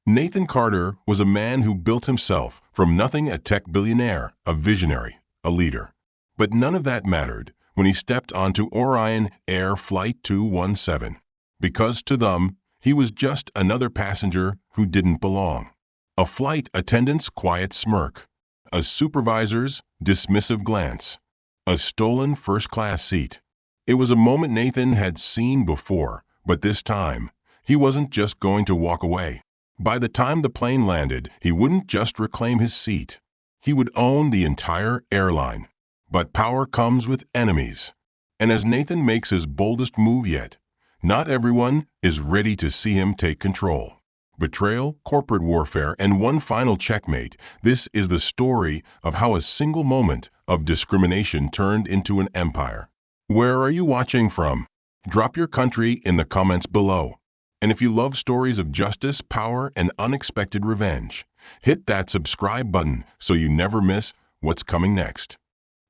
Nathan Carter was a man who built himself from nothing, a tech billionaire, a visionary, a leader. But none of that mattered when he stepped onto Orion Air Flight 217, because to them, he was just another passenger who didn't belong. A flight attendant's quiet smirk, a supervisor's dismissive glance, a stolen first-class seat. It was a moment Nathan had seen before, but this time, he wasn't just going to walk away. By the time the plane landed, he wouldn't just reclaim his seat. He would own the entire airline. But power comes with enemies. And as Nathan makes his boldest move yet, not everyone is ready to see him take control. Betrayal, corporate warfare, and one final checkmate. This is the story of how a single moment of discrimination turned into an empire. Where are you watching from? Drop your country in the comments below. And if you love stories of justice, power, and unexpected revenge, hit that subscribe button so you never miss what's coming next.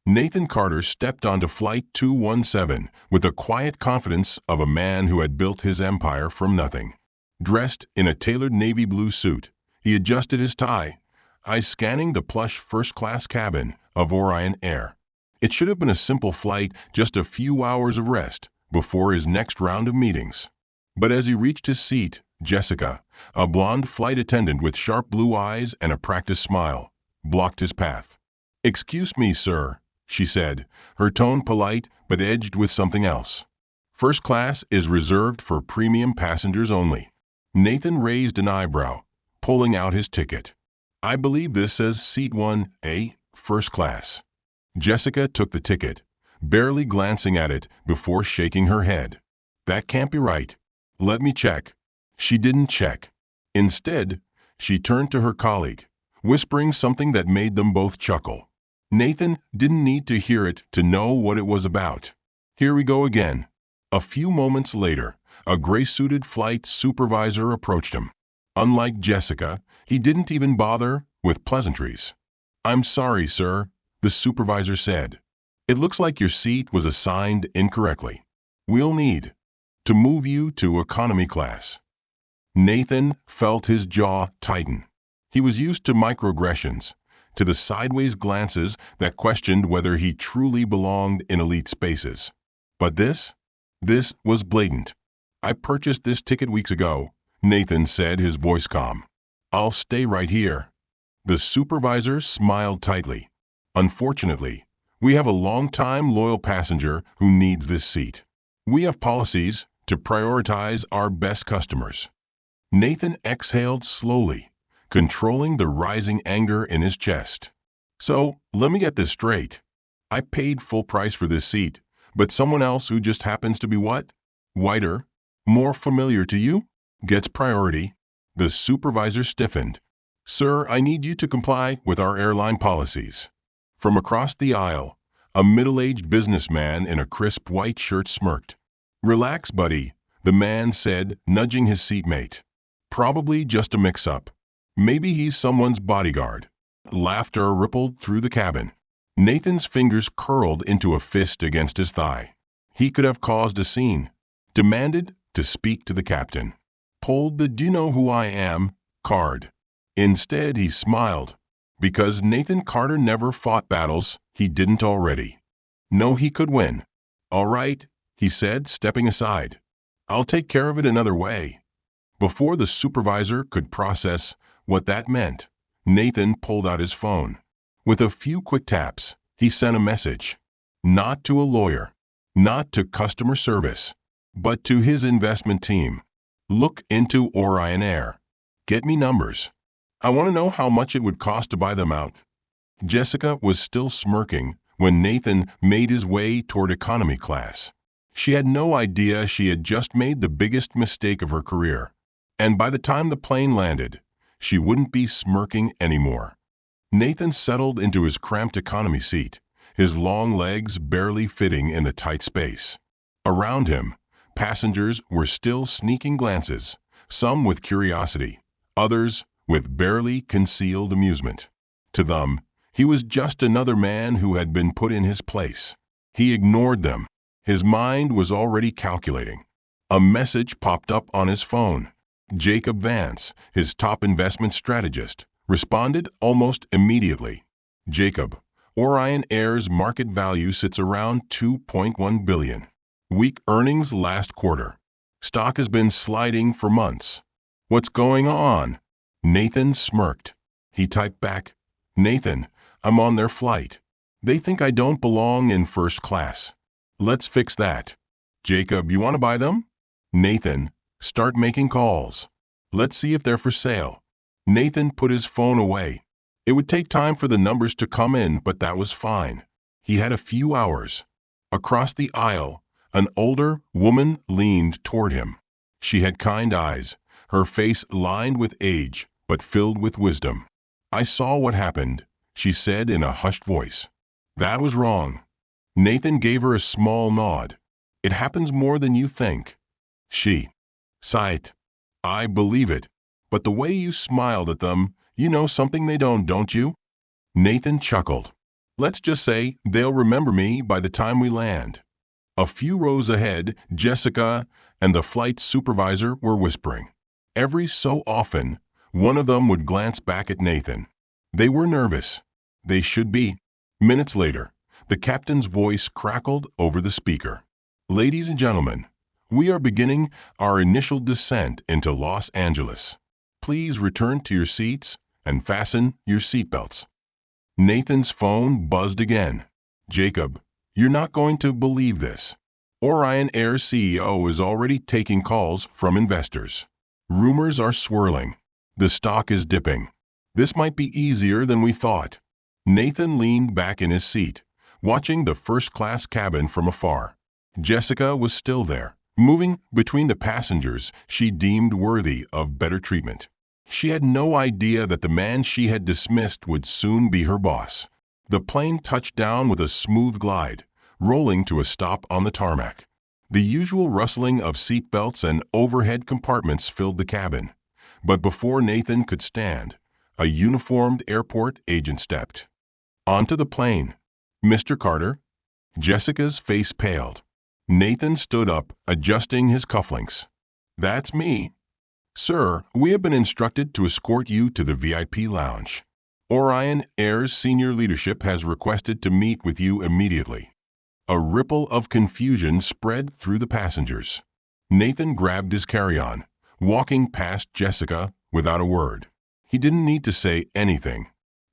Nathan Carter stepped onto Flight 217 with the quiet confidence of a man who had built his empire from nothing. Dressed in a tailored navy blue suit, he adjusted his tie, eyes scanning the plush first-class cabin of Orion Air. It should have been a simple flight, just a few hours of rest before his next round of meetings. But as he reached his seat, Jessica, a blonde flight attendant with sharp blue eyes and a practiced smile, blocked his path. "Excuse me, sir," she said, her tone polite but edged with something else. "First class is reserved for premium passengers only." Nathan raised an eyebrow, pulling out his ticket. "I believe this says Seat 1A, first class." Jessica took the ticket, barely glancing at it before shaking her head. "That can't be right. Let me check." She didn't check. Instead, she turned to her colleague, whispering something that made them both chuckle. Nathan didn't need to hear it to know what it was about. "Here we go again." A few moments later, a gray-suited flight supervisor approached him. Unlike Jessica, he didn't even bother with pleasantries. "I'm sorry, sir," the supervisor said. "It looks like your seat was assigned incorrectly. We'll need to move you to economy class." Nathan felt his jaw tighten. He was used to microaggressions, to the sideways glances that questioned whether he truly belonged in elite spaces. But this was blatant. "I purchased this ticket weeks ago," Nathan said, his voice calm. "I'll stay right here." The supervisor smiled tightly. "Unfortunately, we have a long-time loyal passenger who needs this seat. We have policies to prioritize our best customers." Nathan exhaled slowly, controlling the rising anger in his chest. "So, let me get this straight. I paid full price for this seat, but someone else who just happens to be what? Whiter, more familiar to you, gets priority." The supervisor stiffened. "Sir, I need you to comply with our airline policies." From across the aisle, a middle-aged businessman in a crisp white shirt smirked. "Relax, buddy," the man said, nudging his seatmate. "Probably just a mix-up. Maybe he's someone's bodyguard." Laughter rippled through the cabin. Nathan's fingers curled into a fist against his thigh. He could have caused a scene, demanded to speak to the captain, pulled the "do you know who I am" card. Instead, he smiled, because Nathan Carter never fought battles he didn't already know he could win. "All right," he said, stepping aside. "I'll take care of it another way." Before the supervisor could process what that meant, Nathan pulled out his phone. With a few quick taps, he sent a message. Not to a lawyer, not to customer service, but to his investment team. "Look into Orion Air. Get me numbers. I want to know how much it would cost to buy them out." Jessica was still smirking when Nathan made his way toward economy class. She had no idea she had just made the biggest mistake of her career. And by the time the plane landed, she wouldn't be smirking anymore. Nathan settled into his cramped economy seat, his long legs barely fitting in the tight space. Around him, passengers were still sneaking glances, some with curiosity, others with barely concealed amusement. To them, he was just another man who had been put in his place. He ignored them. His mind was already calculating. A message popped up on his phone. Jacob Vance, his top investment strategist, responded almost immediately. Jacob, Orion Air's market value sits around $2.1 billion. Weak earnings last quarter. Stock has been sliding for months. What's going on? Nathan smirked. He typed back, Nathan, I'm on their flight. They think I don't belong in first class. Let's fix that. Jacob, you want to buy them? Nathan, start making calls. Let's see if they're for sale. Nathan put his phone away. It would take time for the numbers to come in, but that was fine. He had a few hours. Across the aisle, an older woman leaned toward him. She had kind eyes, her face lined with age, but filled with wisdom. I saw what happened, she said in a hushed voice. That was wrong. Nathan gave her a small nod. It happens more than you think. She sighed. I believe it. But the way you smiled at them, you know something they don't you? Nathan chuckled. Let's just say they'll remember me by the time we land. A few rows ahead, Jessica and the flight supervisor were whispering. Every so often, one of them would glance back at Nathan. They were nervous. They should be. Minutes later, the captain's voice crackled over the speaker. Ladies and gentlemen, we are beginning our initial descent into Los Angeles. Please return to your seats and fasten your seatbelts. Nathan's phone buzzed again. Jacob, you're not going to believe this. Orion Air's CEO is already taking calls from investors. Rumors are swirling. The stock is dipping. This might be easier than we thought. Nathan leaned back in his seat, watching the first-class cabin from afar. Jessica was still there, moving between the passengers she deemed worthy of better treatment. She had no idea that the man she had dismissed would soon be her boss. The plane touched down with a smooth glide, rolling to a stop on the tarmac. The usual rustling of seatbelts and overhead compartments filled the cabin. But before Nathan could stand, a uniformed airport agent stepped onto the plane. Mr. Carter? Jessica's face paled. Nathan stood up, adjusting his cufflinks. That's me. Sir, we have been instructed to escort you to the VIP lounge. Orion Air's senior leadership has requested to meet with you immediately. A ripple of confusion spread through the passengers. Nathan grabbed his carry-on, walking past Jessica without a word. He didn't need to say anything.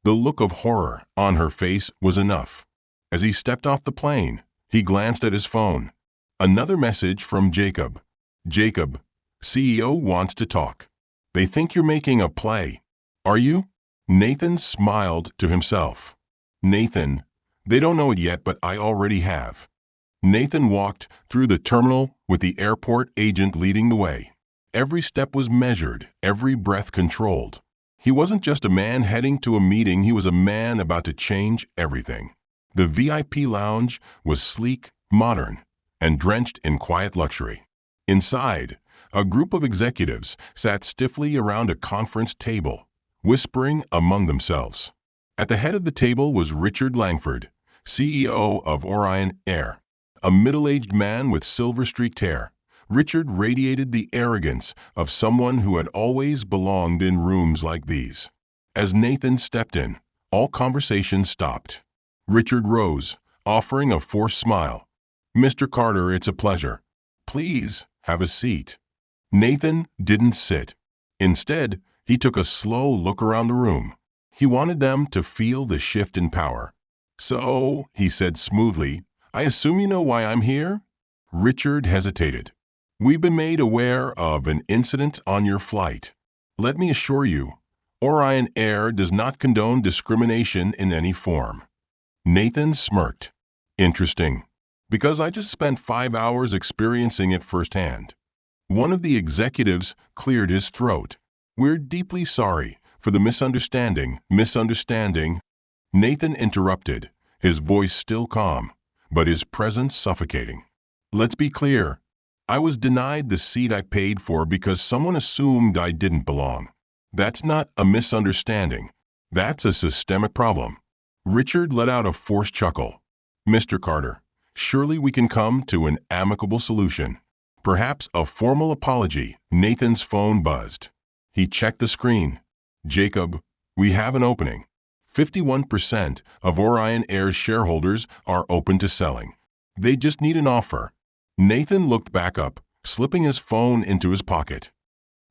The look of horror on her face was enough. As he stepped off the plane, he glanced at his phone. Another message from Jacob. Jacob, CEO wants to talk. They think you're making a play. Are you? Nathan smiled to himself. Nathan, they don't know it yet, but I already have. Nathan walked through the terminal with the airport agent leading the way. Every step was measured, every breath controlled. He wasn't just a man heading to a meeting, he was a man about to change everything. The VIP lounge was sleek, modern, and drenched in quiet luxury. Inside, a group of executives sat stiffly around a conference table, whispering among themselves. At the head of the table was Richard Langford, CEO of Orion Air, a middle-aged man with silver-streaked hair. Richard radiated the arrogance of someone who had always belonged in rooms like these. As Nathan stepped in, all conversation stopped. Richard rose, offering a forced smile. Mr. Carter, it's a pleasure. Please, have a seat. Nathan didn't sit. Instead, he took a slow look around the room. He wanted them to feel the shift in power. So, he said smoothly, I assume you know why I'm here? Richard hesitated. We've been made aware of an incident on your flight. Let me assure you, Orion Air does not condone discrimination in any form. Nathan smirked. Interesting. Because I just spent 5 hours experiencing it firsthand. One of the executives cleared his throat. We're deeply sorry for the misunderstanding. Nathan interrupted, his voice still calm, but his presence suffocating. Let's be clear. I was denied the seat I paid for because someone assumed I didn't belong. That's not a misunderstanding. That's a systemic problem. Richard let out a forced chuckle. Mr. Carter, surely we can come to an amicable solution. Perhaps a formal apology. Nathan's phone buzzed. He checked the screen. Jacob, we have an opening. 51% of Orion Air's shareholders are open to selling. They just need an offer. Nathan looked back up, slipping his phone into his pocket.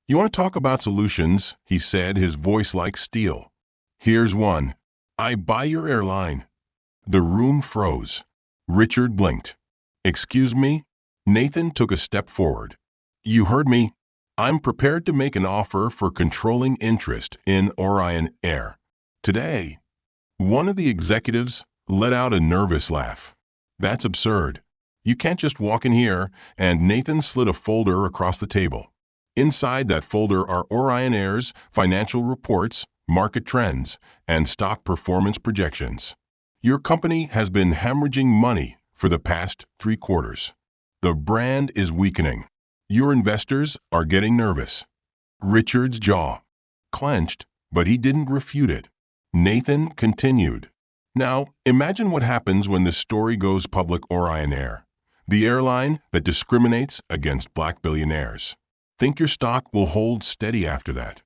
You want to talk about solutions? He said, his voice like steel. Here's one. I buy your airline. The room froze. Richard blinked. Excuse me? Nathan took a step forward. You heard me. I'm prepared to make an offer for controlling interest in Orion Air. Today. One of the executives let out a nervous laugh. That's absurd. You can't just walk in here, and Nathan slid a folder across the table. Inside that folder are Orion Air's financial reports, market trends, and stock performance projections. Your company has been hemorrhaging money for the past 3 quarters. The brand is weakening. Your investors are getting nervous. Richard's jaw clenched, but he didn't refute it. Nathan continued. Now, imagine what happens when the story goes public. Orion Air, the airline that discriminates against black billionaires. Think your stock will hold steady after that?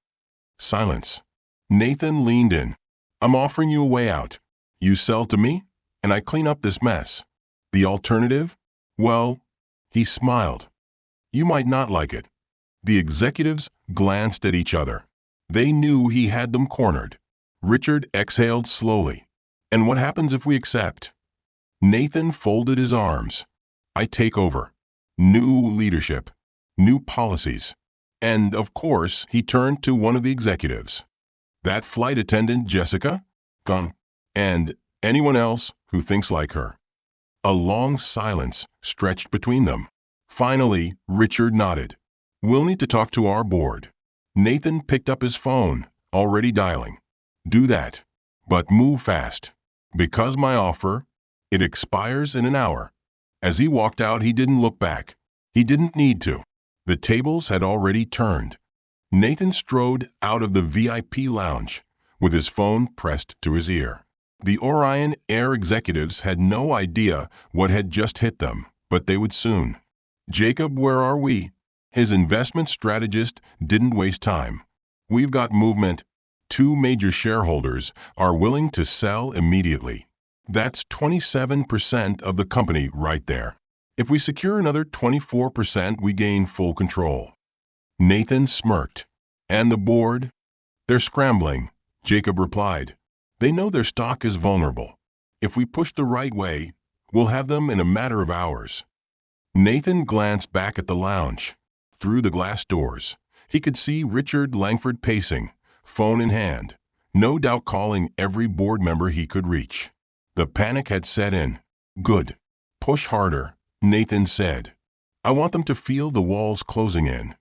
Silence. Nathan leaned in. I'm offering you a way out. You sell to me, and I clean up this mess. The alternative? Well, he smiled. You might not like it. The executives glanced at each other. They knew he had them cornered. Richard exhaled slowly. And what happens if we accept? Nathan folded his arms. I take over. New leadership. New policies. And, of course, he turned to one of the executives. That flight attendant, Jessica? Gone. And anyone else who thinks like her. A long silence stretched between them. Finally, Richard nodded. We'll need to talk to our board. Nathan picked up his phone, already dialing. Do that. But move fast. Because my offer, it expires in an hour. As he walked out, he didn't look back. He didn't need to. The tables had already turned. Nathan strode out of the VIP lounge, with his phone pressed to his ear. The Orion Air executives had no idea what had just hit them, but they would soon. Jacob, where are we? His investment strategist didn't waste time. We've got movement. 2 major shareholders are willing to sell immediately. That's 27% of the company right there. If we secure another 24%, we gain full control. Nathan smirked. And the board? They're scrambling, Jacob replied. They know their stock is vulnerable. If we push the right way, we'll have them in a matter of hours. Nathan glanced back at the lounge. Through the glass doors, he could see Richard Langford pacing, phone in hand, no doubt calling every board member he could reach. The panic had set in. Good. Push harder, Nathan said. I want them to feel the walls closing in.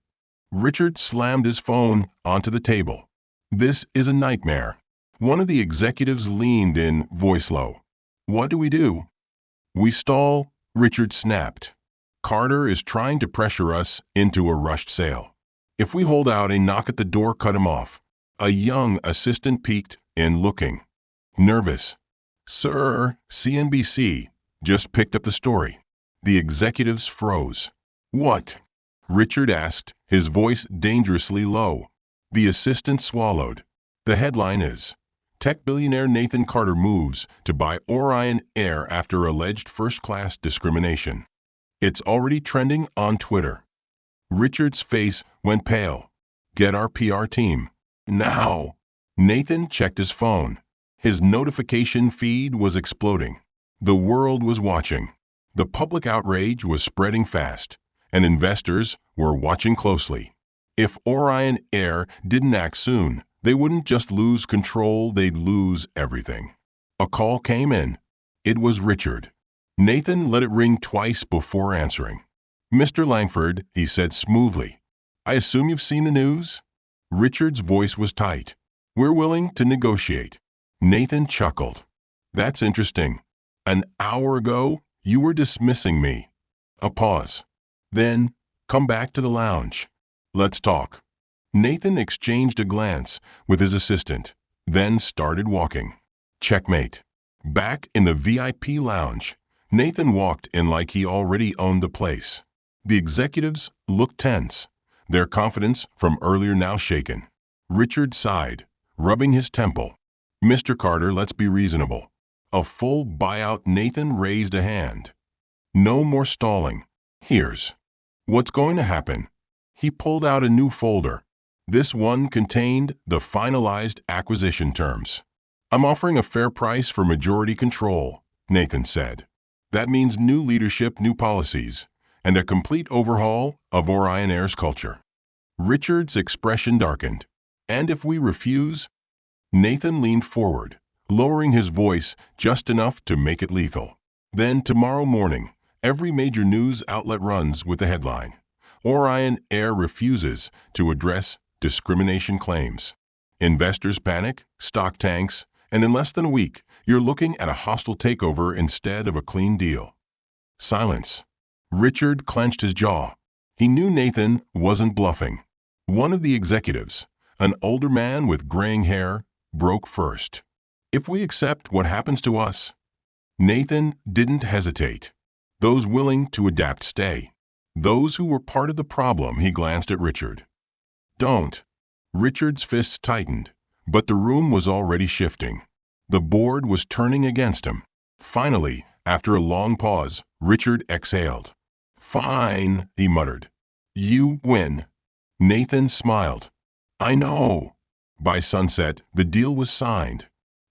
Richard slammed his phone onto the table. This is a nightmare. One of the executives leaned in, voice low. What do we do? We stall, Richard snapped. Carter is trying to pressure us into a rushed sale. If we hold out and knock at the door, cut him off. A young assistant peeked in, looking nervous. Sir, CNBC just picked up the story. The executives froze. What? Richard asked, his voice dangerously low. The assistant swallowed. The headline is, Tech billionaire Nathan Carter moves to buy Orion Air after alleged first-class discrimination. It's already trending on Twitter. Richard's face went pale. Get our PR team. Now. Nathan checked his phone. His notification feed was exploding. The world was watching. The public outrage was spreading fast, and investors were watching closely. If Orion Air didn't act soon, they wouldn't just lose control, they'd lose everything. A call came in. It was Richard. Nathan let it ring twice before answering. Mr. Langford, he said smoothly. I assume you've seen the news? Richard's voice was tight. We're willing to negotiate. Nathan chuckled. That's interesting. An hour ago, you were dismissing me. A pause. Then, come back to the lounge. Let's talk. Nathan exchanged a glance with his assistant, then started walking. Checkmate. Back in the VIP lounge, Nathan walked in like he already owned the place. The executives looked tense, their confidence from earlier now shaken. Richard sighed, rubbing his temple. Mr. Carter, let's be reasonable. A full buyout. Nathan raised a hand. No more stalling. Here's what's going to happen. He pulled out a new folder. This one contained the finalized acquisition terms. I'm offering a fair price for majority control, Nathan said. That means new leadership, new policies, and a complete overhaul of Orion Air's culture. Richard's expression darkened. And if we refuse? Nathan leaned forward, lowering his voice just enough to make it lethal. Then tomorrow morning, every major news outlet runs with the headline, Orion Air refuses to address discrimination claims. Investors panic, stock tanks, and in less than a week, you're looking at a hostile takeover instead of a clean deal. Silence. Richard clenched his jaw. He knew Nathan wasn't bluffing. One of the executives, an older man with graying hair, broke first. If we accept what happens to us? Nathan didn't hesitate. Those willing to adapt stay. Those who were part of the problem. He glanced at Richard. Don't. Richard's fists tightened, but the room was already shifting. The board was turning against him. Finally, after a long pause, Richard exhaled. Fine, he muttered. You win. Nathan smiled. I know. By sunset, the deal was signed.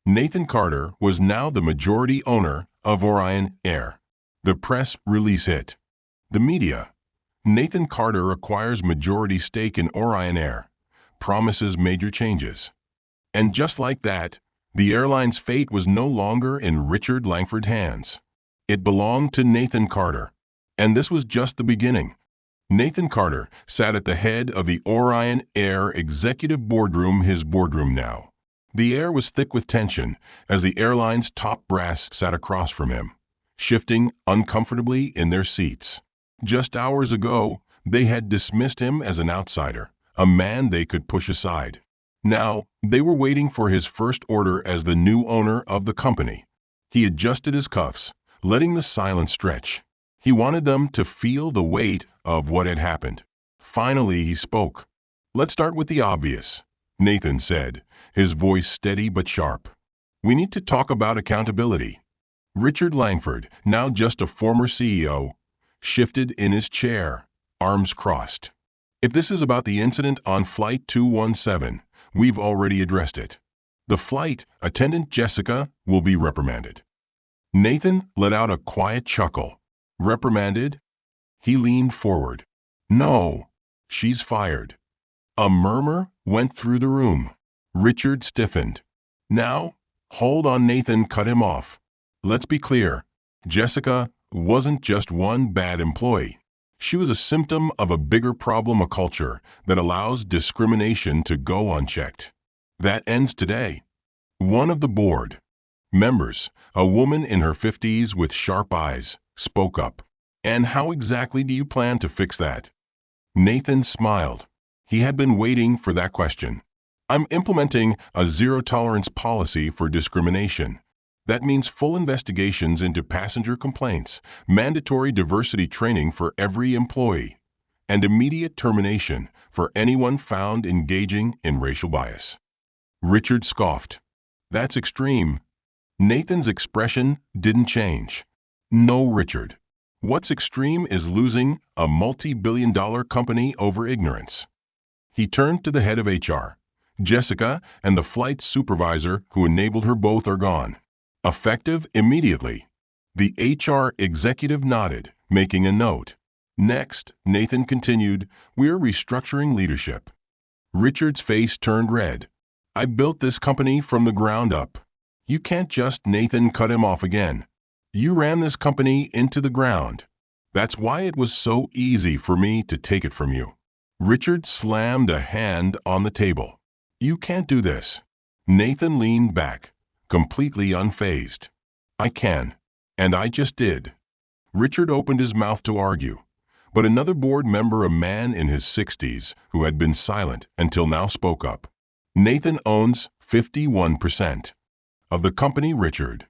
Nathan Carter was now the majority owner of Orion Air. The press release hit. The media. Nathan Carter acquires majority stake in Orion Air. Promises major changes. And just like that, the airline's fate was no longer in Richard Langford's hands. It belonged to Nathan Carter. And this was just the beginning. Nathan Carter sat at the head of the Orion Air executive boardroom, his boardroom now. The air was thick with tension as the airline's top brass sat across from him, shifting uncomfortably in their seats. Just hours ago, they had dismissed him as an outsider, a man they could push aside. Now, they were waiting for his first order as the new owner of the company. He adjusted his cuffs, letting the silence stretch. He wanted them to feel the weight of what had happened. Finally, he spoke. Let's start with the obvious, Nathan said, his voice steady but sharp. We need to talk about accountability. Richard Langford, now just a former CEO, shifted in his chair, arms crossed. If this is about the incident on Flight 217, we've already addressed it. The flight attendant Jessica will be reprimanded. Nathan let out a quiet chuckle. Reprimanded? He leaned forward. No, she's fired. A murmur went through the room. Richard stiffened. Now, hold on, Nathan cut him off. Let's be clear. Jessica wasn't just one bad employee. She was a symptom of a bigger problem, a culture that allows discrimination to go unchecked. That ends today. One of the board members, a woman in her 50s with sharp eyes, spoke up. And how exactly do you plan to fix that? Nathan smiled. He had been waiting for that question. I'm implementing a zero-tolerance policy for discrimination. That means full investigations into passenger complaints, mandatory diversity training for every employee, and immediate termination for anyone found engaging in racial bias. Richard scoffed. That's extreme. Nathan's expression didn't change. No, Richard. What's extreme is losing a multi-billion-dollar company over ignorance. He turned to the head of HR. Jessica and the flight supervisor who enabled her both are gone. Effective immediately. The HR executive nodded, making a note. Next, Nathan continued, we're restructuring leadership. Richard's face turned red. I built this company from the ground up. You can't just, Nathan cut him off again. You ran this company into the ground. That's why it was so easy for me to take it from you. Richard slammed a hand on the table. You can't do this. Nathan leaned back, completely unfazed. I can. And I just did. Richard opened his mouth to argue, but another board member, a man in his 60s who had been silent until now, spoke up. Nathan owns 51% of the company, Richard.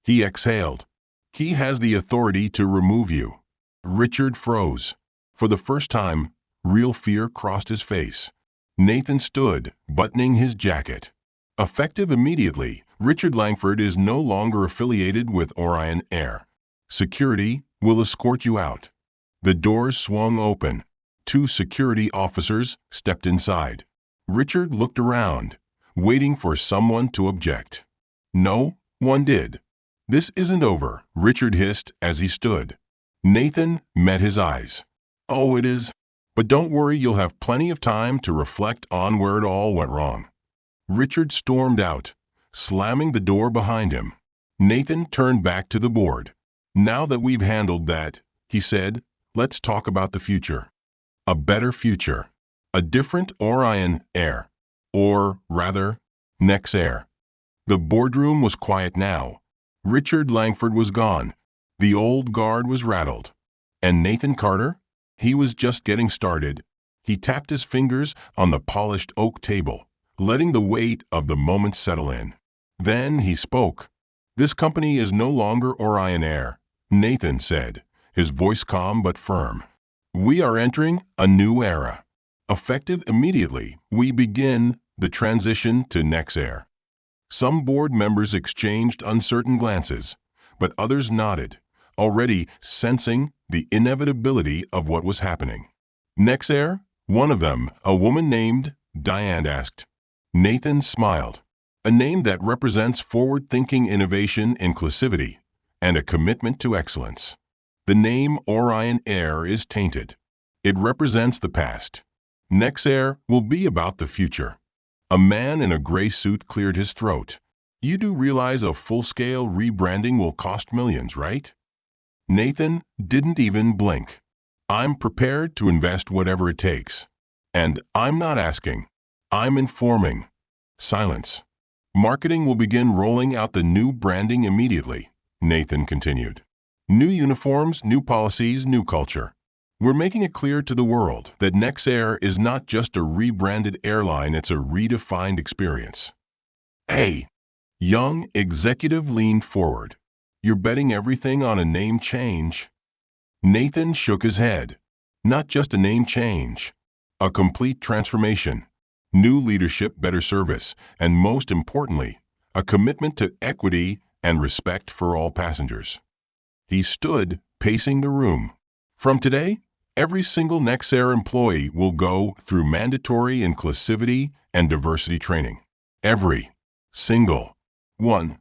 He exhaled. He has the authority to remove you. Richard froze. For the first time, real fear crossed his face. Nathan stood, buttoning his jacket. Effective immediately, Richard Langford is no longer affiliated with Orion Air. Security will escort you out. The doors swung open. 2 security officers stepped inside. Richard looked around, waiting for someone to object. No one did. This isn't over, Richard hissed as he stood. Nathan met his eyes. Oh, it is. But don't worry, you'll have plenty of time to reflect on where it all went wrong. Richard stormed out, slamming the door behind him. Nathan turned back to the board. Now that we've handled that, he said, let's talk about the future. A better future. A different Orion Air. Or, rather, Nexair. The boardroom was quiet now. Richard Langford was gone. The old guard was rattled. And Nathan Carter? He was just getting started. He tapped his fingers on the polished oak table, letting the weight of the moment settle in. Then he spoke. This company is no longer Orion Air, Nathan said, his voice calm but firm. We are entering a new era. Effective immediately, we begin the transition to Nexair. Some board members exchanged uncertain glances, but others nodded, already sensing the inevitability of what was happening. Nexair? One of them, a woman named Diane, asked. Nathan smiled. A name that represents forward-thinking innovation, inclusivity, and a commitment to excellence. The name Orion Air is tainted. It represents the past. Nexair will be about the future. A man in a gray suit cleared his throat. You do realize a full-scale rebranding will cost millions, right? Nathan didn't even blink. I'm prepared to invest whatever it takes. And I'm not asking. I'm informing. Silence. Marketing will begin rolling out the new branding immediately, Nathan continued. New uniforms, new policies, new culture. We're making it clear to the world that Nexair is not just a rebranded airline, it's a redefined experience. A young executive leaned forward. You're betting everything on a name change? Nathan shook his head. Not just a name change. A complete transformation. New leadership, better service, and most importantly, a commitment to equity and respect for all passengers. He stood, pacing the room. From today, every single Nexair employee will go through mandatory inclusivity and diversity training. Every single one.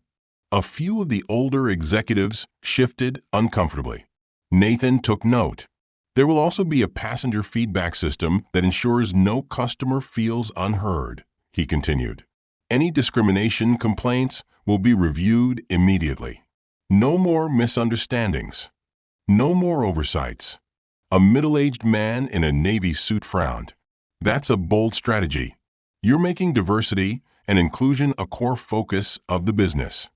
A few of the older executives shifted uncomfortably. Nathan took note. There will also be a passenger feedback system that ensures no customer feels unheard, he continued. Any discrimination complaints will be reviewed immediately. No more misunderstandings. No more oversights. A middle-aged man in a navy suit frowned. That's a bold strategy. You're making diversity and inclusion a core focus of the business.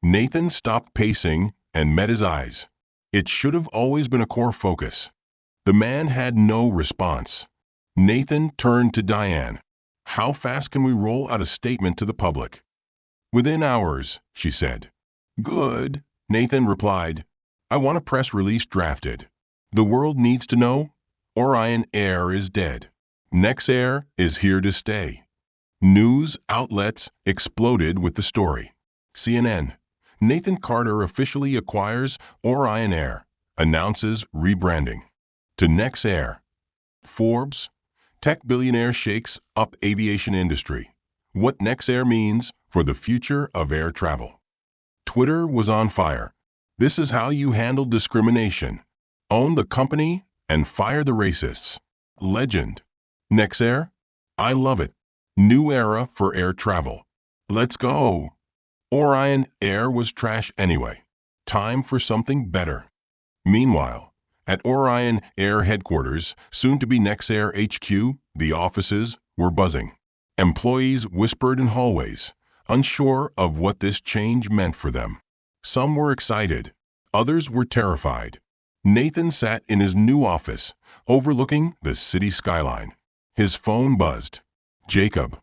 Nathan stopped pacing and met his eyes. It should have always been a core focus. The man had no response. Nathan turned to Diane. How fast can we roll out a statement to the public? Within hours, she said. Good, Nathan replied. I want a press release drafted. The world needs to know Orion Air is dead. Nexair is here to stay. News outlets exploded with the story. CNN. Nathan Carter officially acquires Orion Air, announces rebranding to Nexair. Forbes. Tech billionaire shakes up aviation industry. What Nexair means for the future of air travel. Twitter was on fire. This is how you handle discrimination. Own the company and fire the racists. Legend. Nexair? I love it. New era for air travel. Let's go. Orion Air was trash anyway. Time for something better. Meanwhile, at Orion Air headquarters, soon to be Nexair HQ, the offices were buzzing. Employees whispered in hallways, unsure of what this change meant for them. Some were excited. Others were terrified. Nathan sat in his new office, overlooking the city skyline. His phone buzzed. Jacob.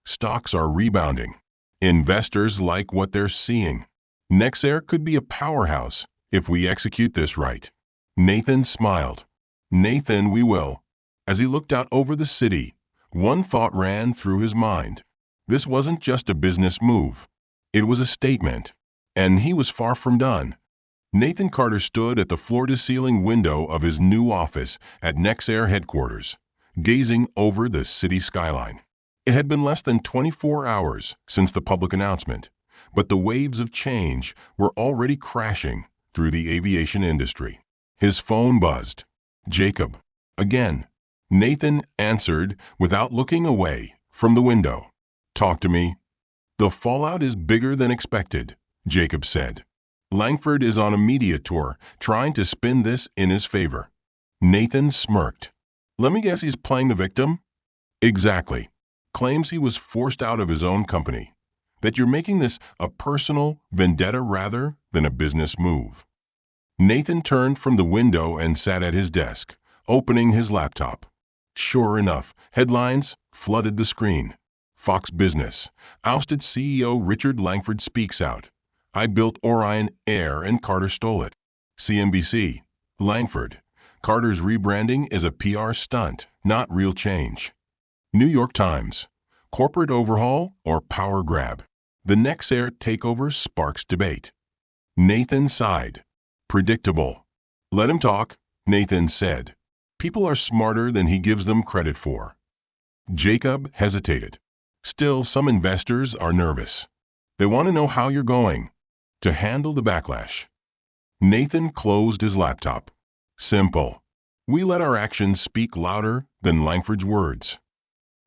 Stocks are rebounding. Investors like what they're seeing. Nexair could be a powerhouse if we execute this right. Nathan smiled. Nathan, we will. As he looked out over the city, one thought ran through his mind. This wasn't just a business move. It was a statement. And he was far from done. Nathan Carter stood at the floor-to-ceiling window of his new office at Nexair headquarters, gazing over the city skyline. It had been less than 24 hours since the public announcement, but the waves of change were already crashing through the aviation industry. His phone buzzed. Jacob. Again. Nathan answered without looking away from the window. Talk to me. The fallout is bigger than expected, Jacob said. Langford is on a media tour trying to spin this in his favor. Nathan smirked. Let me guess he's playing the victim? Exactly. Claims he was forced out of his own company. That you're making this a personal vendetta rather than a business move. Nathan turned from the window and sat at his desk, opening his laptop. Sure enough, headlines flooded the screen. Fox Business. Ousted CEO Richard Langford speaks out. I built Orion Air and Carter stole it. CNBC. Langford. Carter's rebranding is a PR stunt, not real change. New York Times. Corporate overhaul or power grab? The Nexair takeover sparks debate. Nathan sighed. Predictable. Let him talk, Nathan said. People are smarter than he gives them credit for. Jacob hesitated. Still, some investors are nervous. They want to know how you're going to handle the backlash. Nathan closed his laptop. Simple. We let our actions speak louder than Langford's words.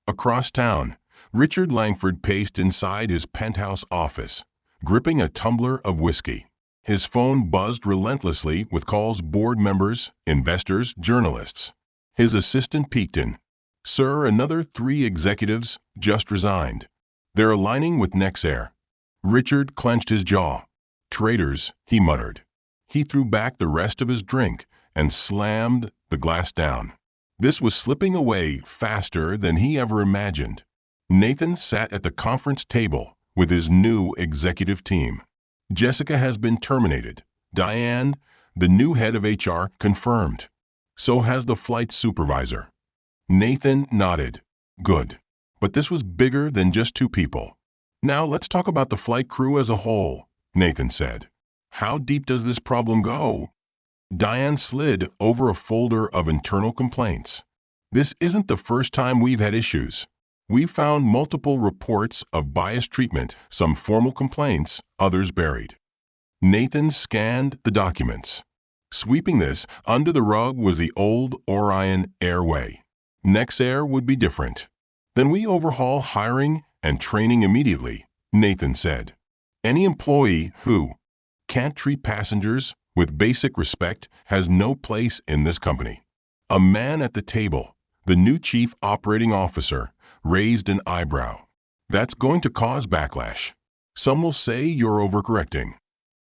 Across town, Richard Langford paced inside his penthouse office, gripping a tumbler of whiskey. His phone buzzed relentlessly with calls board members, investors, journalists. His assistant peeked in. Sir, another 3 executives just resigned. They're aligning with Nexair. Richard clenched his jaw. Traitors, he muttered. He threw back the rest of his drink and slammed the glass down. This was slipping away faster than he ever imagined. Nathan sat at the conference table with his new executive team. Jessica has been terminated. Diane, the new head of HR, confirmed. So has the flight supervisor. Nathan nodded. Good. But this was bigger than just 2 people. Now let's talk about the flight crew as a whole, Nathan said. How deep does this problem go? Diane slid over a folder of internal complaints. This isn't the first time we've had issues. We've found multiple reports of biased treatment, some formal complaints, others buried. Nathan scanned the documents. Sweeping this under the rug was the old Orion Air way. Nexair would be different. Then we overhaul hiring and training immediately, Nathan said. Any employee who can't treat passengers with basic respect has no place in this company. A man at the table, the new chief operating officer, raised an eyebrow. That's going to cause backlash. Some will say you're overcorrecting.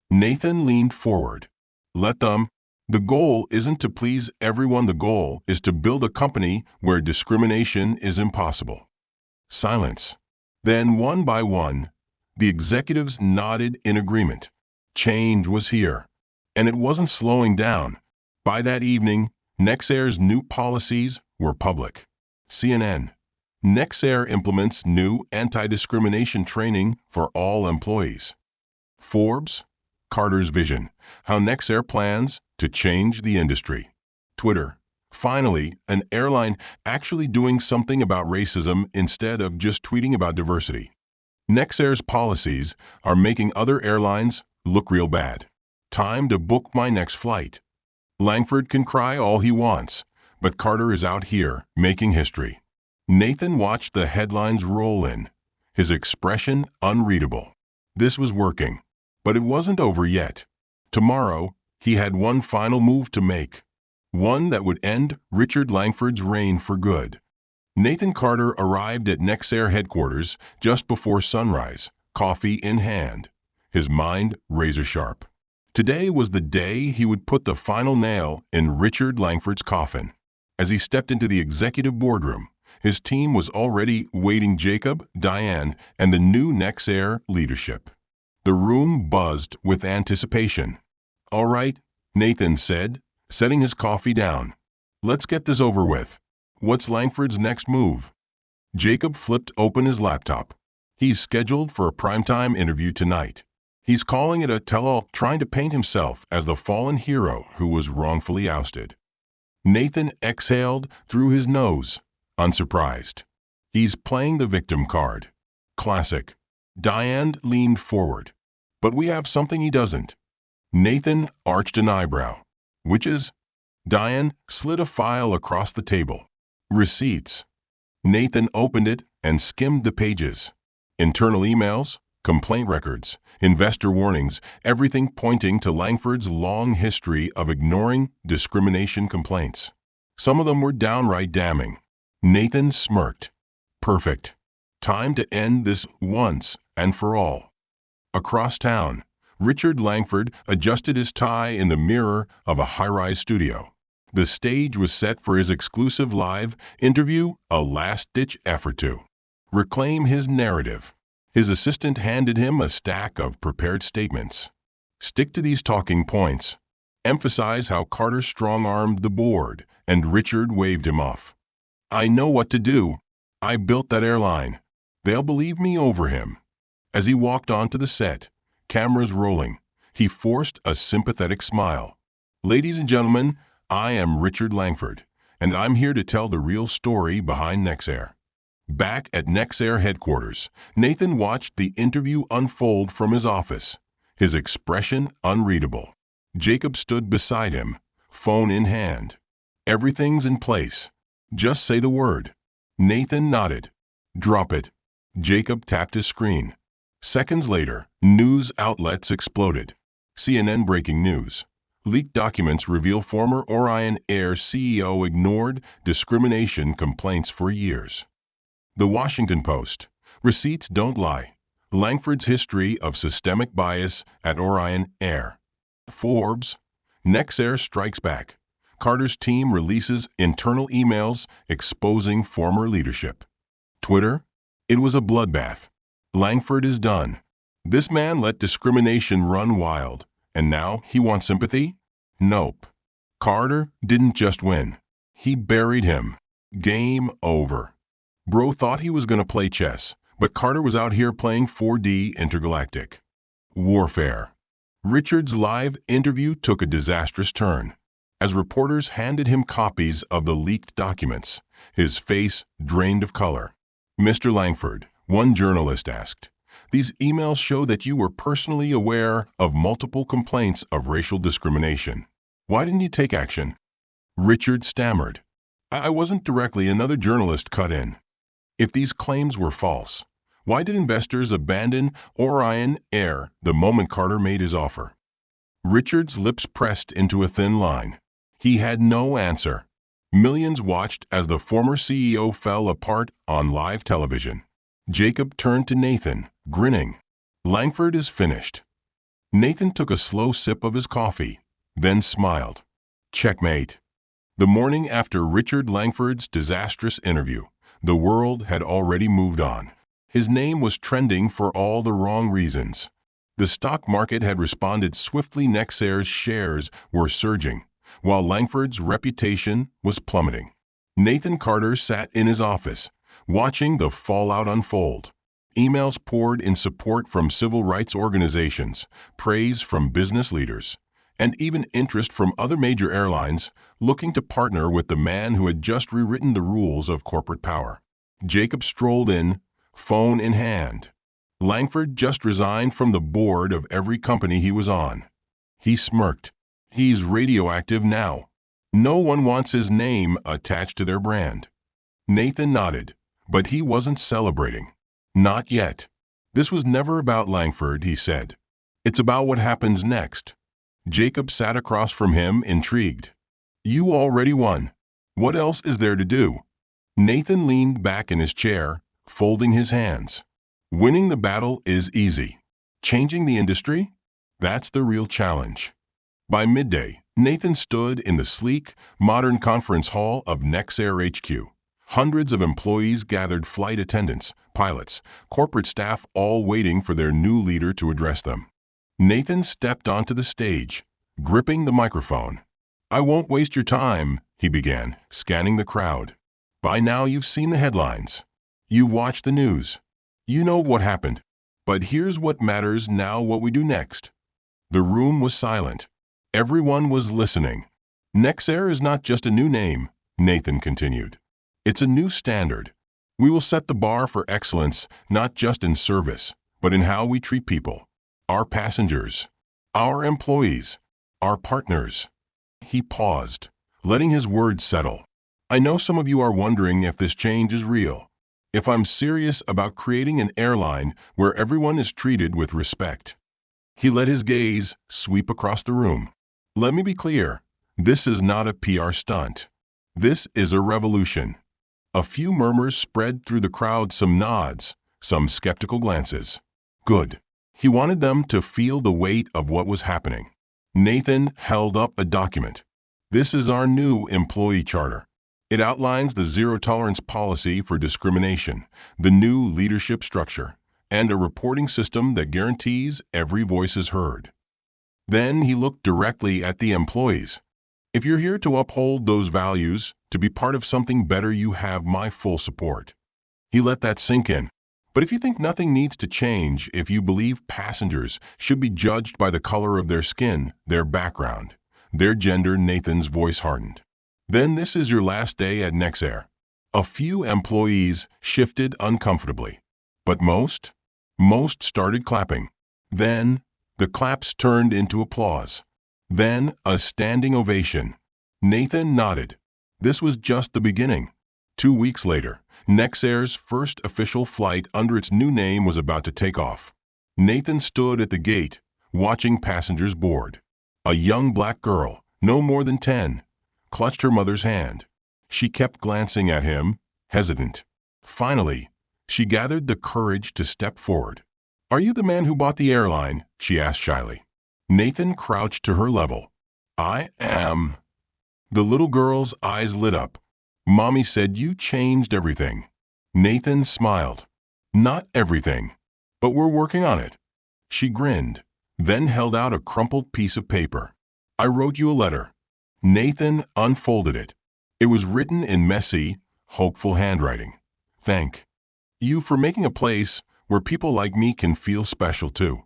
Nathan leaned forward. Let them. The goal isn't to please everyone. The goal is to build a company where discrimination is impossible. Silence. Then, one by one, the executives nodded in agreement. Change was here, and it wasn't slowing down. By that evening, Nexair's new policies were public. CNN. Nexair implements new anti-discrimination training for all employees. Forbes. Carter's vision. How Nexair plans to change the industry. Twitter. Finally, an airline actually doing something about racism instead of just tweeting about diversity. Nexair's policies are making other airlines look real bad. Time to book my next flight. Langford can cry all he wants, but Carter is out here making history. Nathan watched the headlines roll in, his expression unreadable. This was working, but it wasn't over yet. Tomorrow, he had one final move to make, one that would end Richard Langford's reign for good. Nathan Carter arrived at Nexair headquarters just before sunrise, coffee in hand, his mind razor-sharp. Today was the day he would put the final nail in Richard Langford's coffin. As he stepped into the executive boardroom, his team was already waiting. Jacob, Diane, and the new Nexair leadership. The room buzzed with anticipation. All right, Nathan said, setting his coffee down. Let's get this over with. What's Langford's next move? Jacob flipped open his laptop. He's scheduled for a primetime interview tonight. He's calling it a tell-all, trying to paint himself as the fallen hero who was wrongfully ousted. Nathan exhaled through his nose, unsurprised. He's playing the victim card. Classic. Diane leaned forward. But we have something he doesn't. Nathan arched an eyebrow. Which is? Diane slid a file across the table. Receipts. Nathan opened it and skimmed the pages. Internal emails, complaint records, investor warnings, everything pointing to Langford's long history of ignoring discrimination complaints. Some of them were downright damning. Nathan smirked. Perfect. Time to end this once and for all. Across town, Richard Langford adjusted his tie in the mirror of a high-rise studio. The stage was set for his exclusive live interview, a last-ditch effort to reclaim his narrative. His assistant handed him a stack of prepared statements. Stick to these talking points. Emphasize how Carter strong-armed the board, and Richard waved him off. I know what to do. I built that airline. They'll believe me over him. As he walked onto the set, cameras rolling, he forced a sympathetic smile. Ladies and gentlemen, I am Richard Langford, and I'm here to tell the real story behind Nexair. Back at Nexair headquarters, Nathan watched the interview unfold from his office, his expression unreadable. Jacob stood beside him, phone in hand. Everything's in place. Just say the word. Nathan nodded. Drop it. Jacob tapped his screen. Seconds later, news outlets exploded. CNN breaking news. Leaked documents reveal former Orion Air CEO ignored discrimination complaints for years. The Washington Post. Receipts don't lie. Langford's history of systemic bias at Orion Air. Forbes. Nexair strikes back. Carter's team releases internal emails exposing former leadership. Twitter. It was a bloodbath. Langford is done. This man let discrimination run wild, and now he wants sympathy? Nope. Carter didn't just win. He buried him. Game over. Bro thought he was going to play chess, but Carter was out here playing 4D intergalactic warfare. Richard's live interview took a disastrous turn. As reporters handed him copies of the leaked documents, his face drained of color. Mr. Langford, one journalist asked, these emails show that you were personally aware of multiple complaints of racial discrimination. Why didn't you take action? Richard stammered. I wasn't directly. Another journalist cut in. If these claims were false, why did investors abandon Orion Air the moment Carter made his offer? Richard's lips pressed into a thin line. He had no answer. Millions watched as the former CEO fell apart on live television. Jacob turned to Nathan, grinning. Langford is finished. Nathan took a slow sip of his coffee, then smiled. Checkmate. The morning after Richard Langford's disastrous interview, the world had already moved on. His name was trending for all the wrong reasons. The stock market had responded swiftly. Nexair's shares were surging, while Langford's reputation was plummeting. Nathan Carter sat in his office, watching the fallout unfold. Emails poured in support from civil rights organizations, praise from business leaders, and even interest from other major airlines looking to partner with the man who had just rewritten the rules of corporate power. Jacob strolled in, phone in hand. Langford just resigned from the board of every company he was on. He smirked. He's radioactive now. No one wants his name attached to their brand. Nathan nodded, but he wasn't celebrating. Not yet. This was never about Langford, he said. It's about what happens next. Jacob sat across from him, intrigued. You already won. What else is there to do? Nathan leaned back in his chair, folding his hands. Winning the battle is easy. Changing the industry? That's the real challenge. By midday, Nathan stood in the sleek, modern conference hall of Nexair HQ. Hundreds of employees gathered, flight attendants, pilots, corporate staff, all waiting for their new leader to address them. Nathan stepped onto the stage, gripping the microphone. I won't waste your time, he began, scanning the crowd. By now you've seen the headlines. You've watched the news. You know what happened. But here's what matters now: what we do next. The room was silent. Everyone was listening. Nexair is not just a new name, Nathan continued. It's a new standard. We will set the bar for excellence, not just in service, but in how we treat people. Our passengers, our employees, our partners. He paused, letting his words settle. I know some of you are wondering if this change is real, if I'm serious about creating an airline where everyone is treated with respect. He let his gaze sweep across the room. Let me be clear, this is not a PR stunt. This is a revolution. A few murmurs spread through the crowd, some nods, some skeptical glances. Good. He wanted them to feel the weight of what was happening. Nathan held up a document. This is our new employee charter. It outlines the zero-tolerance policy for discrimination, the new leadership structure, and a reporting system that guarantees every voice is heard. Then he looked directly at the employees. If you're here to uphold those values, to be part of something better, you have my full support. He let that sink in. But if you think nothing needs to change, if you believe passengers should be judged by the color of their skin, their background, their gender, Nathan's voice hardened, then this is your last day at Nexair. A few employees shifted uncomfortably. But most started clapping. Then the claps turned into applause. Then a standing ovation. Nathan nodded. This was just the beginning. 2 weeks later, Nexair's first official flight under its new name was about to take off. Nathan stood at the gate, watching passengers board. A young black girl, no more than 10, clutched her mother's hand. She kept glancing at him, hesitant. Finally, she gathered the courage to step forward. Are you the man who bought the airline? She asked shyly. Nathan crouched to her level. I am. The little girl's eyes lit up. Mommy said you changed everything. Nathan smiled. Not everything, but we're working on it. She grinned, then held out a crumpled piece of paper. I wrote you a letter. Nathan unfolded it. It was written in messy, hopeful handwriting. Thank you for making a place where people like me can feel special too.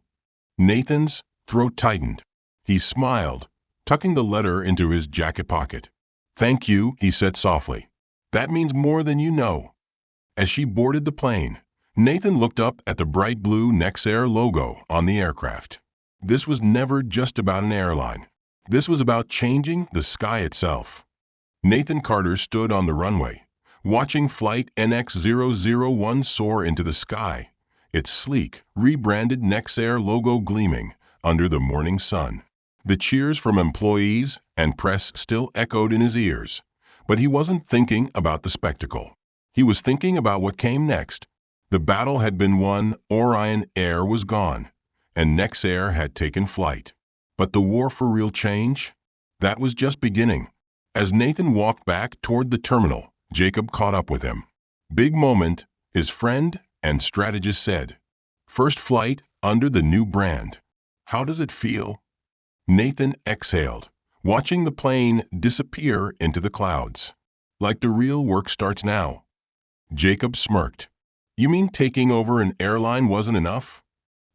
Nathan's throat tightened. He smiled, tucking the letter into his jacket pocket. Thank you, he said softly. That means more than you know. As she boarded the plane, Nathan looked up at the bright blue Nexair logo on the aircraft. This was never just about an airline. This was about changing the sky itself. Nathan Carter stood on the runway, watching Flight NX001 soar into the sky, its sleek, rebranded Nexair logo gleaming under the morning sun. The cheers from employees and press still echoed in his ears, but he wasn't thinking about the spectacle. He was thinking about what came next. The battle had been won, Orion Air was gone, and Nexair had taken flight. But the war for real change? That was just beginning. As Nathan walked back toward the terminal, Jacob caught up with him. Big moment, his friend and strategist said. First flight under the new brand. How does it feel? Nathan exhaled, watching the plane disappear into the clouds. Like the real work starts now. Jacob smirked. You mean taking over an airline wasn't enough?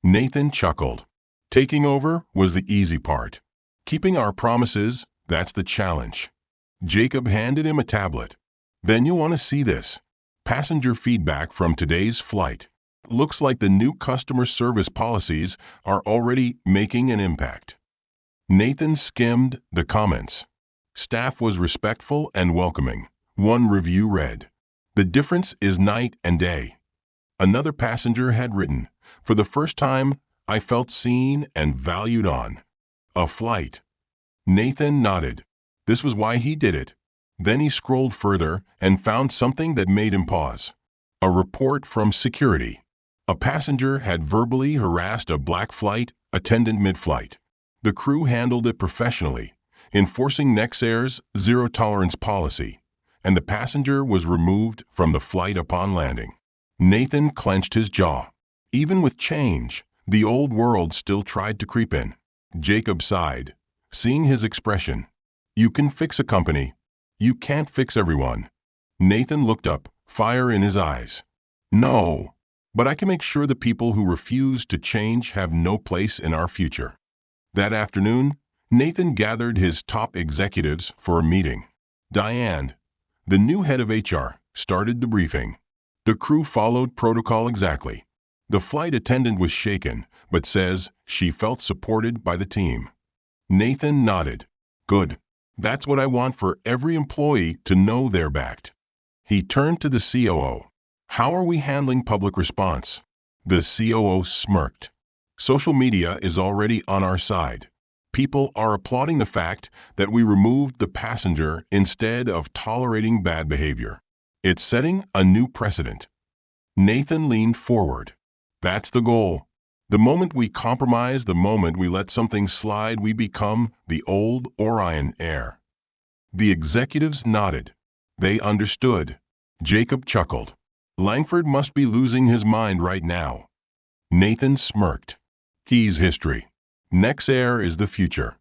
Nathan chuckled. Taking over was the easy part. Keeping our promises, that's the challenge. Jacob handed him a tablet. Then you'll want to see this. Passenger feedback from today's flight. Looks like the new customer service policies are already making an impact. Nathan skimmed the comments. Staff was respectful and welcoming. One review read, "The difference is night and day." Another passenger had written, "For the first time, I felt seen and valued on a flight." Nathan nodded. This was why he did it. Then he scrolled further and found something that made him pause. A report from security. A passenger had verbally harassed a black flight attendant mid-flight. The crew handled it professionally, enforcing Nexair's zero-tolerance policy, and the passenger was removed from the flight upon landing. Nathan clenched his jaw. Even with change, the old world still tried to creep in. Jacob sighed, seeing his expression. You can fix a company. You can't fix everyone. Nathan looked up, fire in his eyes. No, but I can make sure the people who refuse to change have no place in our future. That afternoon, Nathan gathered his top executives for a meeting. Diane, the new head of HR, started the briefing. The crew followed protocol exactly. The flight attendant was shaken, but says she felt supported by the team. Nathan nodded. Good. That's what I want for every employee to know they're backed. He turned to the COO. How are we handling public response? The COO smirked. Social media is already on our side. People are applauding the fact that we removed the passenger instead of tolerating bad behavior. It's setting a new precedent. Nathan leaned forward. That's the goal. The moment we compromise, the moment we let something slide, we become the old Orion Air. The executives nodded. They understood. Jacob chuckled. Langford must be losing his mind right now. Nathan smirked. He's history. Nexair is the future.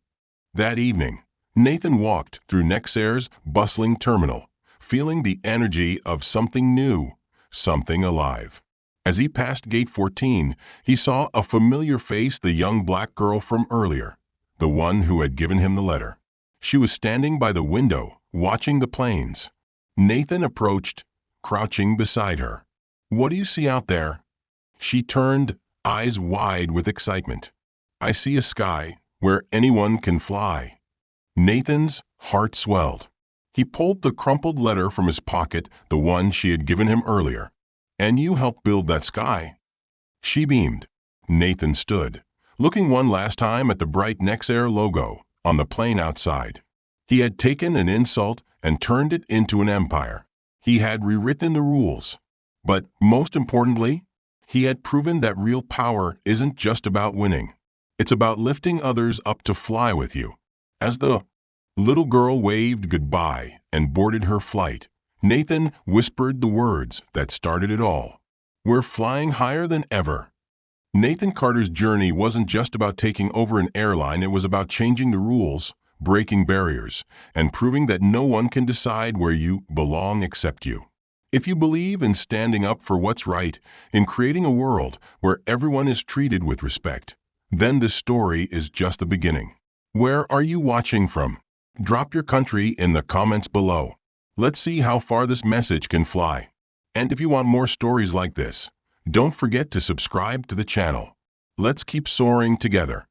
That evening, Nathan walked through Nexair's bustling terminal, feeling the energy of something new, something alive. As he passed Gate 14, he saw a familiar face, the young black girl from earlier, the one who had given him the letter. She was standing by the window, watching the planes. Nathan approached, crouching beside her. What do you see out there? She turned, eyes wide with excitement. I see a sky where anyone can fly. Nathan's heart swelled. He pulled the crumpled letter from his pocket, the one she had given him earlier. And you helped build that sky? She beamed. Nathan stood, looking one last time at the bright Nexair logo on the plane outside. He had taken an insult and turned it into an empire. He had rewritten the rules. But most importantly, he had proven that real power isn't just about winning. It's about lifting others up to fly with you. As the little girl waved goodbye and boarded her flight, Nathan whispered the words that started it all. We're flying higher than ever. Nathan Carter's journey wasn't just about taking over an airline, it was about changing the rules, breaking barriers, and proving that no one can decide where you belong except you. If you believe in standing up for what's right, in creating a world where everyone is treated with respect, then this story is just the beginning. Where are you watching from? Drop your country in the comments below. Let's see how far this message can fly. And if you want more stories like this, don't forget to subscribe to the channel. Let's keep soaring together.